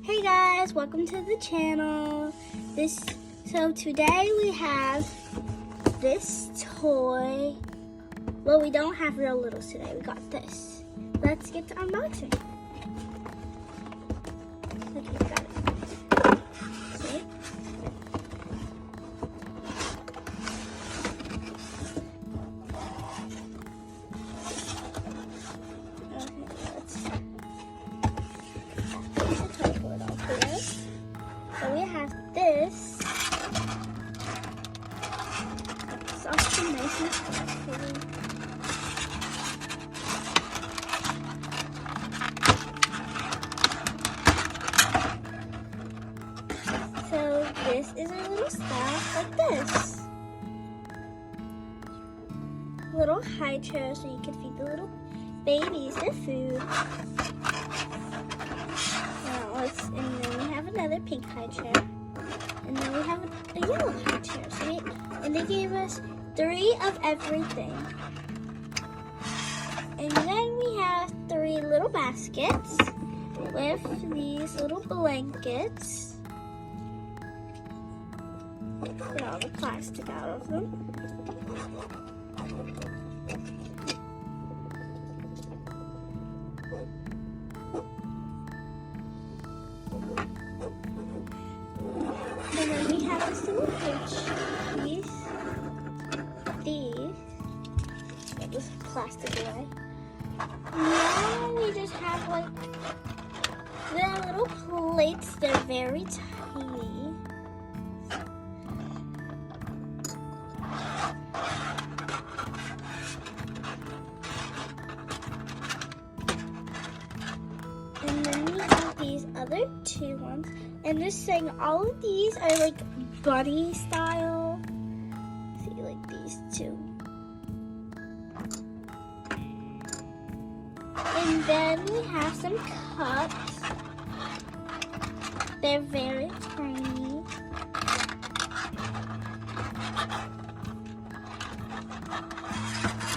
Hey guys, welcome to the channel. So today we have this toy. Well, we don't have real littles today. We got this. Let's get to unboxing. Okay, got it. See? So we have this. It's also nice and pretty. So this is a little staff like this. Little high chair so you can feed the little babies their food. And then we have another pink high chair. And then we have a yellow high chair. And they gave us 3 of everything. And then we have 3 little baskets with these little blankets. Get all the plastic out of them. And then we have this little pinch these. Get this plastic away. Now we just have like the little plates. They're very tiny. And then we have these other 2 ones. And just saying, all of these are like bunny style. See, like these 2. And then we have some cups. They're very tiny.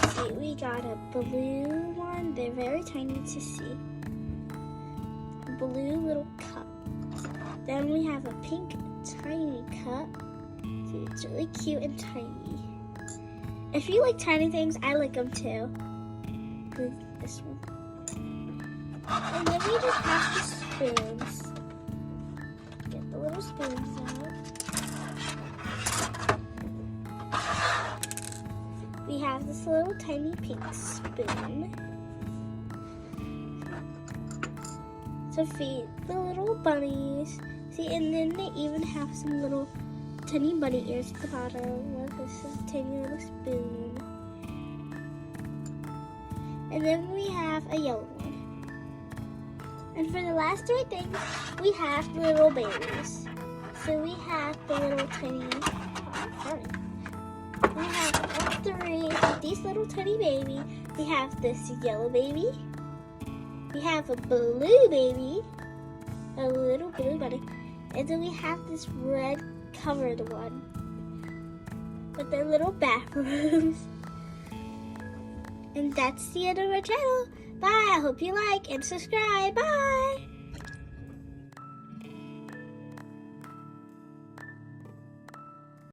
See, we got a blue one. They're very tiny to see. Blue little cup. Then we have a pink tiny cup. See, it's really cute and tiny. If you like tiny things, I like them too. This one. And then we just have the spoons. Get the little spoons out. We have this little tiny pink spoon. To feed the little bunnies. See, and then they even have some little tiny bunny ears at the bottom. Look, this is a tiny little spoon. And then we have a yellow one. And for the last 3 things, we have the little babies. So we have the little tiny, we have all 3 of these little tiny babies. We have this yellow baby. We have a blue baby, a little blue bunny, and then we have this red covered one with their little bathrooms. And that's the end of our channel. Bye. I hope you like and subscribe. Bye.